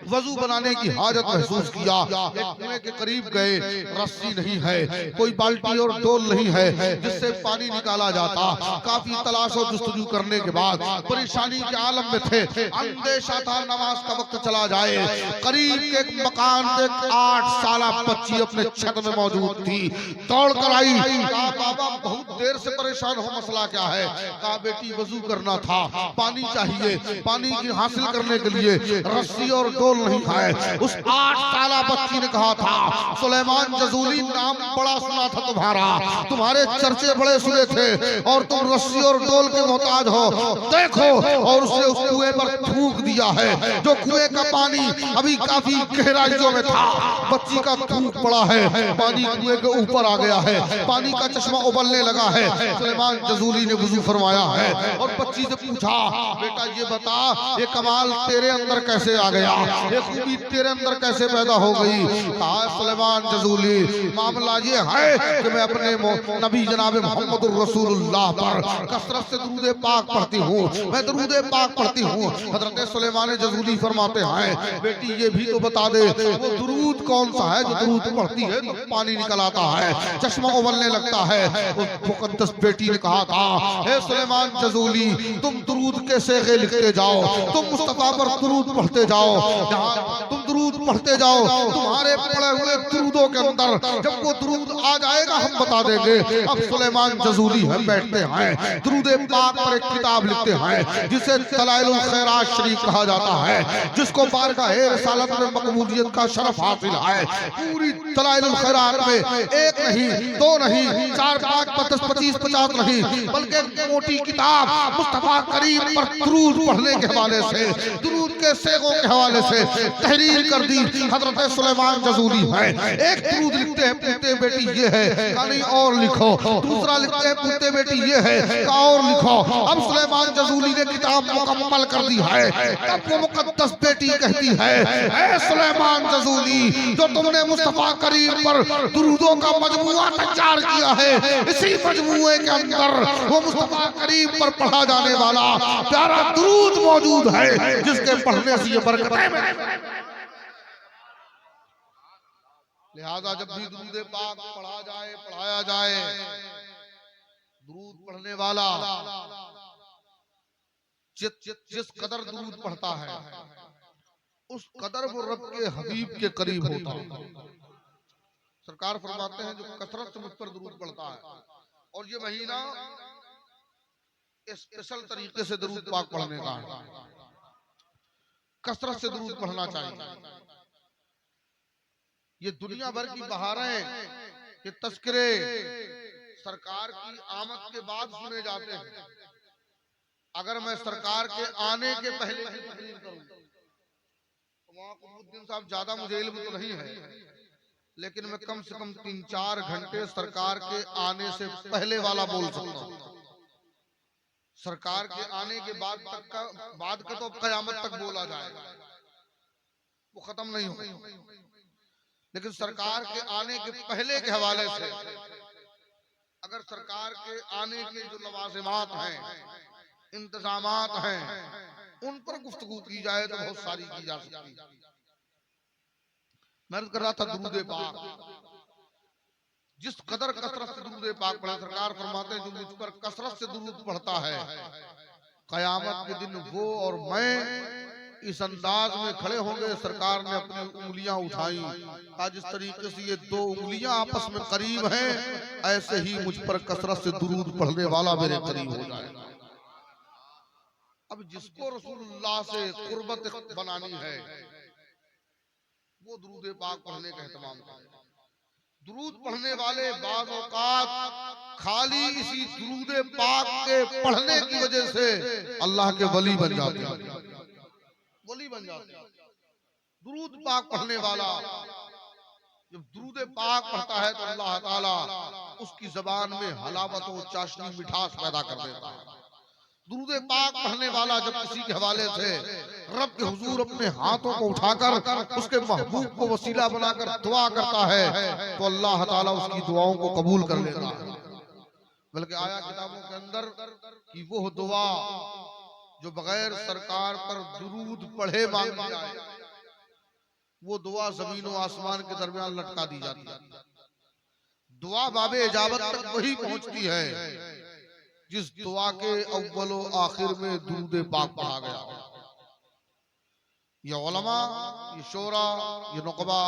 वजू बनाने की हाजत महसूस किया, एक कुएं के करीब गए, रस्सी नहीं है, कोई बाल्टी और डोल नहीं है जिससे पानी निकाला जाता। काफी तलाश और जुस्तजू करने के बाद परेशानी के आलम में थे, अंदेशा था नमाज का वक्त चला जाए। करीब के एक मकान में 8 साला बच्ची अपने छत में मौजूद थी, दौड़ कर आई, कहा बाबा बहुत देर से परेशान हो, मसला क्या है। कहा बेटी वजू करना था, पानी चाहिए, पानी की हासिल करने के लिए रस्सी और डोल नहीं है। उस 8 साला बच्ची ने कहा था सुलेमान जज़ूली नाम बड़ा सुना था तुम्हारे चर्चे बड़े सुने थे और तुम रस्सी और डोल के मोहताज हो, देखो। और उसने उस कुएं पर थूक दिया है, जो कुएं का पानी अभी काफी गहराइयों में था, बच्ची का थूक पड़ा है, पानी कुएं के ऊपर आ गया है, पानी का चश्मा उबलने लगा है। सुलेमान जज़ूली ने वुज़ू फरमाया है और बच्ची से पूछा बेटा ये बता ये कमाल तेरे अंदर कैसे आ गया, ये खूबी तेरे अंदर कैसे पैदा हो गई। कहा सुलेमान जज़ूली मामला ये है कि मैं अपने नबी जनाब मोहम्मद रसूलुल्लाह पर कसरत से दुरूद पाक पढ़ती हूँ, मैं दुरूद पाक पढ़ती हूँ। हजरत सुलेमान जज़ूली फरमाते हैं बेटी ये भी तो बता दे वो दुरूद कौन सा है जो दुरूद पढ़ती है तो पानी निकल आता है, चश्मा उबलने लगता है। उस मुकद्दस बेटी ने कहा था हे सुलेमान जज़ूली तुम दुरूद के सेगे लिखते जाओ, तुम मुस्तफा पर दुरूद पढ़ते जाओ, तुम दुरूद पढ़ते जाओ, तुम्हारे पढ़े हुए दुरूदों के अंदर जब वो दुरूद आ जाएगा हम बता देंगे। अब सुलेमान जज़ूली हम बैठते हैं, दुरूद पाक पर एक किताब लिखते हैं जिसे दलाइलुल खैरात शरीफ कहा जाता है, जिसको बारगाहे रिसालत में मकबूलियत का शरफ हासिल है। पूरी दलाइलुल खैरात में एक नहीं, दो नहीं, 4, 5, 10, 25, 50 नहीं, बल्कि मोटी किताब मुस्तफा करीम पर दुरूद पढ़ने के हवाले से, दुरूद के सेगों के हवाले से तहरीर कर दी। हजरत सुलेमान जजूली है, एक दुरूद लिखते हैं पुते बेटी ये है, कहानी और लिखो। दूसरा लिखते हैं पुते बेटी ये है, का और लिखो। अब सुलेमान जजूली ने किताब मुकम्मल कर दी है। तब वो मुकद्दस बेटी कहती है, ऐ सुलेमान जजूली, जो तुमने मुस्तफा करीम पर दुरूदों का मजमुआ तैयार किया है, इसी मजमुए के अंदर वो मुस्तफा करीम पर पढ़ा जाने वाला प्यारा दुरूद मौजूद है, जिसके पढ़ने से ये बरकतें मिलेंगी। लिहाजा जब भी दुरूद पाक पढ़ा जाए, पढ़ाया जाए, दुरूद पढ़ने वाला जिस कदर दुरूद पढ़ता है, उस कदर वो रब के हबीब के करीब होता है। सरकार फरमाते हैं, जो कसरत से मुझ पर दुरूद पढ़ता है, और ये महीना स्पेशल तरीके से दुरूद पाक पढ़ने का है, कसरत से दुरूद पढ़ना चाहिए। ये दुनिया भर की बहारें के तस्करे सरकार की आमद के बाद सुने जाते हैं। अगर मैं सरकार के आने के पहले की तकरीर करूं तो वहां कुतुबुद्दीन साहब, ज्यादा मुझे इल्म तो नहीं है, लेकिन मैं कम से कम 3-4 घंटे सरकार के आने से पहले वाला बोल सकता हूं। सरकार के आने के बाद का तो कयामत तक बोला जाएगा, वो खत्म नहीं होगा। लेकिन सरकार के आने के पहले के हवाले से अगर सरकार के आने के जो लवाजिमात हैं, इंतजामात हैं, उन पर गुफ्तगू की जाए तो बहुत सारी की जा सकती है। मैं कर रहा था दुरूद पाक, जिस कदर कसरत से दुरूद पाक पढ़ा, सरकार फरमाते हैं, जो मुझ पर कसरत से दुरूद पढ़ता है, कयामत के दिन वो और मैं इस अंदाज में खड़े होंगे। सरकार ने अपनी उंगलियां उठाई, आज जिस तरीके से ये 2 उंगलियां आपस में करीब हैं, ऐसे ही मुझ पर कसरत से दुरूद पढ़ने वाला मेरे करीब हो जाएगा। अब जिसको रसूलुल्लाह से कुर्बत बनानी है, वो दुरूद पाक पढ़ने का एहतमाम करे। दुरूद पढ़ने वाले बाज़ औक़ात खाली इसी दुरूद पाक के पढ़ने की वजह से अल्लाह के वली बन जाते हैं, वली बन जाते हैं। दुरूद पाक पढ़ने वाला जब दुरूद पाक पढ़ता है तो अल्लाह ताला उसकी जबान में हलावत और चाशनी मिठास पैदा कर देता है। दुरूद पाक पढ़ने वाला जब किसी के हवाले से रब के हुजूर अपने हाथों को उठाकर उसके महबूब को वसीला बनाकर दुआ करता है, तो अल्लाह ताला उसकी दुआओं को कबूल कर लेता है। बल्कि आया किताबों के अंदर कि वो दुआ जो बगैर सरकार पर दुरूद पढ़े मांगी जाए, वो दुआ जमीन और आसमान के दरमियान लटका दी जाती है। दुआ बाबे इजाबत तक वही पहुंचती है जिस दुआ के अव्वल व आखिर में दुरूद पाक पढ़ा गया। ये उलमा, ये शोरा, ये नुकबा,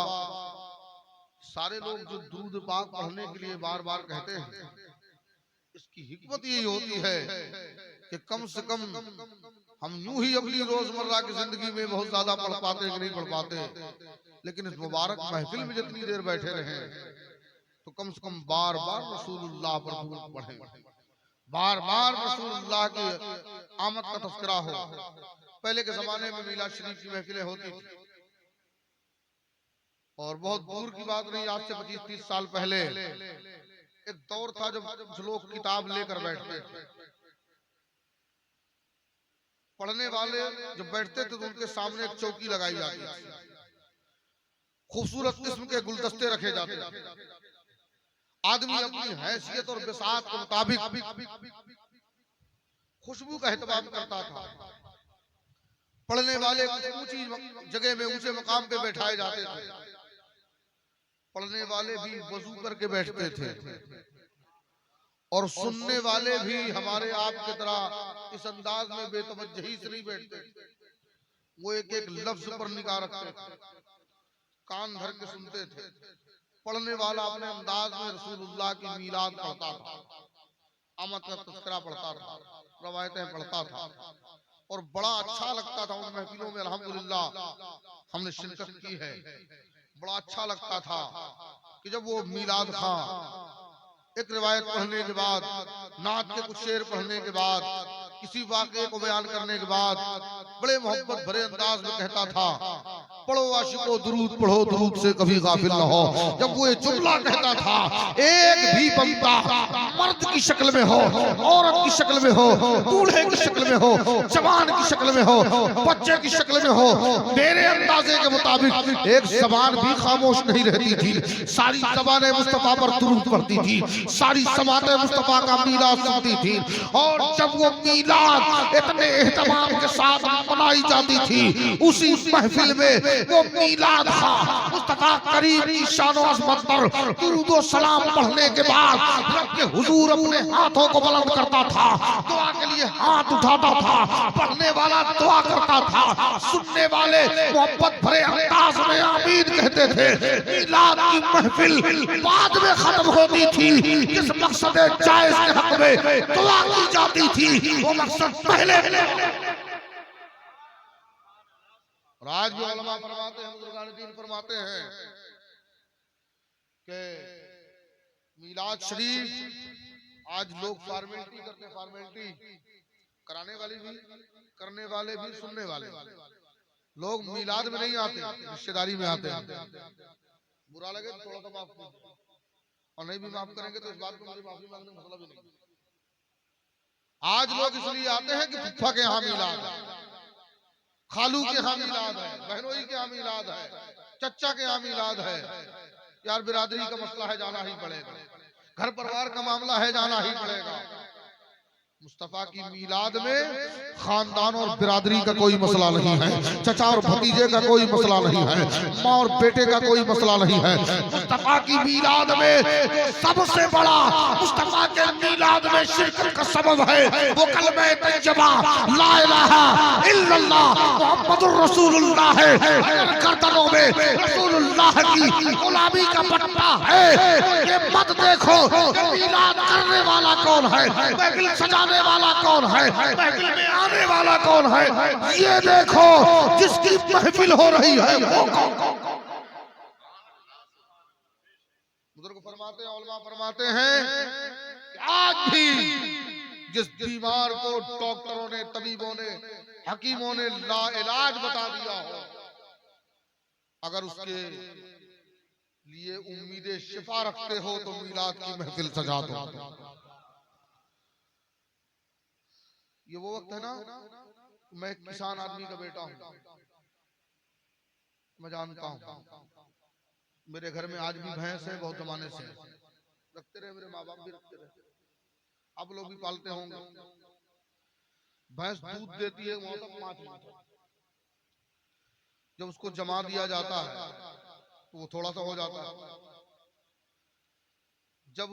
सारे लोग जो दुरूद पाक पढ़ने के लिए बार बार कहते हैं, इसकी हिकमत यही होती है कि कम से कम हम यूं ही अपनी रोजमर्रा की जिंदगी में बहुत ज्यादा पढ़ पाते कि नहीं पढ़ पाते, लेकिन इस मुबारक महफिल में जितनी देर बैठे रहे तो कम से कम बार बार रसूलुल्लाह पर दुरूद पढ़ें, बार बार रसूलुल्लाह की आमद का तज़किरा हो। पहले के जमाने में मीलाद शरीफ की महफिलें होती थी, और बहुत दूर की बात नहीं, आज से 25-30 साल पहले एक दौर था जब कुछ लोग किताब लेकर बैठते थे। पढ़ने वाले जब बैठते थे तो उनके सामने एक चौकी लगाई जाती थी, खूबसूरत किस्म के गुलदस्ते रखे जाते थे। आदमी अपनी हैसियत और बिसात के मुताबिक खुशबू का एहतमाम करता था। पढ़ने वाले ऊंची जगह में ऊंचे मकाम पे बैठाए जाते थे। पढ़ने वाले भी वजू करके बैठते थे, और सुनने वाले भी हमारे आप की तरह इस अंदाज में बेतवज्जही से नहीं बैठते। वो एक एक लफ्ज पर निगाह रखते थे, कान धर के सुनते थे। पढ़ने वाला अपने अंदाज में रसूलुल्लाह की मीलाद पढ़ता था, आमद का तज़किरा पढ़ता था, रवायतें पढ़ता था, और बड़ा अच्छा लगता था। उन महफिलों में अल्हम्दुलिल्लाह हमने शिरकत की है। बड़ा अच्छा लगता था कि जब वो मीलाद खां एक रिवायत पढ़ने के बाद, नात के कुछ शेर पढ़ने के बाद, किसी वाक़े को बयान करने के बाद बड़े मोहब्बत भरे अंदाज में कहता था, पढ़ो आशिको दुरूद पढ़ो, दुरूद से कभी गाफिल न हो। जब वो ये जुमला कहता था, एक भी बंदा मर्द की शक्ल में हो, औरत की शक्ल में हो, दूल्हे की शक्ल में हो, जवान की शक्ल में हो, बच्चे की शक्ल में हो, मेरे अंदाजे के मुताबिक एक जबान भी खामोश नहीं रहती थी। सारी जबानें मुस्तफा पर दुरूद पढ़ती थी, सारी समातें मुस्तफा का मीलाद सुनती थी। और जब वो मीलाद इतने एहतमाम के साथ मनाई जाती थी, उसी महफिल में वो मीलाद था। मुस्तफा करीम की शान और अज़मत पर दुरूद और सलाम पढ़ने के बाद रब के हुजूर अपने हाथों को बुलंद करता था, दुआ के लिए हाथ उठाता था। पढ़ने वाला दुआ करता था, सुनने वाले मोहब्बत भरे अंदाज में आमीन कहते थे। मीलाद की महफिल बाद में खत्म होती थी। किस मकसद जायज के हक में दुआ की जाती थी, वो मकसद पहले। और आज भी उलमा फरमाते हैं, बुजुर्गान दीन फरमाते हैं कि मीलाद शरीफ आज लोग फॉर्मेलिटी करते हैं, फॉर्मेलिटी कराने वाले भी, करने वाले भी, सुनने वाले लोग मीलाद में नहीं आते, रिश्तेदारी में आते हैं। बुरा लगे तो थोड़ा सा माफ कीजिए, और नहीं भी माफ करेंगे तो इस बात को मुझे माफी मांगने का मतलब ही नहीं। आज लोग इसलिए आते हैं कि फुफ्फा के यहाँ मीलाद है, खालू के यहाँ मीलाद है, बहनोई के यहाँ मीलाद है, चचा के यहाँ मीलाद है। यार बिरादरी का मसला है, जाना ही पड़ेगा। घर परिवार का मामला है, जाना ही पड़ेगा। मुस्तफा की मीलाद में खानदान और बिरादरी का कोई मसला नहीं है, चचा और भतीजे का कोई मसला नहीं है, माँ और बेटे का कोई मसला नहीं है। मुस्तफा की मीलाद में सबसे बड़ा मुस्तफा के मीलाद में शिरकत का सबब है वो कलमा तैयबा ला इलाहा इल्लल्लाह मुहम्मदुर रसूलुल्लाह है। अगर गर्दनों में रसूलुल्लाह की गुलामी का पट्टा है, ये मत देखो मीलाद करने वाला कौन है, महफिल सजाने वाला कौन है, महफिल में आने वाला कौन है, ये देखो जिसकी महफिल हो रही है वो कौन। बुजुर्ग फरमाते हैं, उलमा फरमाते हैं कि आज भी जिस बीमार को डॉक्टरों ने, तबीबों ने, हकीमों ने लाइलाज बता दिया हो, अगर उसके लिए उम्मीदें शिफा रखते हो तो मीलाद की महफिल सजा दो। ये वो वक्त है ना, मैं एक किसान आदमी का बेटा हूं, मैं जानता हूं। मेरे घर में आज भी भैंस है, बहुत जमाने से रखते रहे, मेरे माँ बाप भी रखते रहे, आप लोग भी पालते होंगे। भैंस दूध देती है वहां तक 5 लीटर, जब उसको जमा दिया जाता है तो वो थोड़ा सा हो जाता है,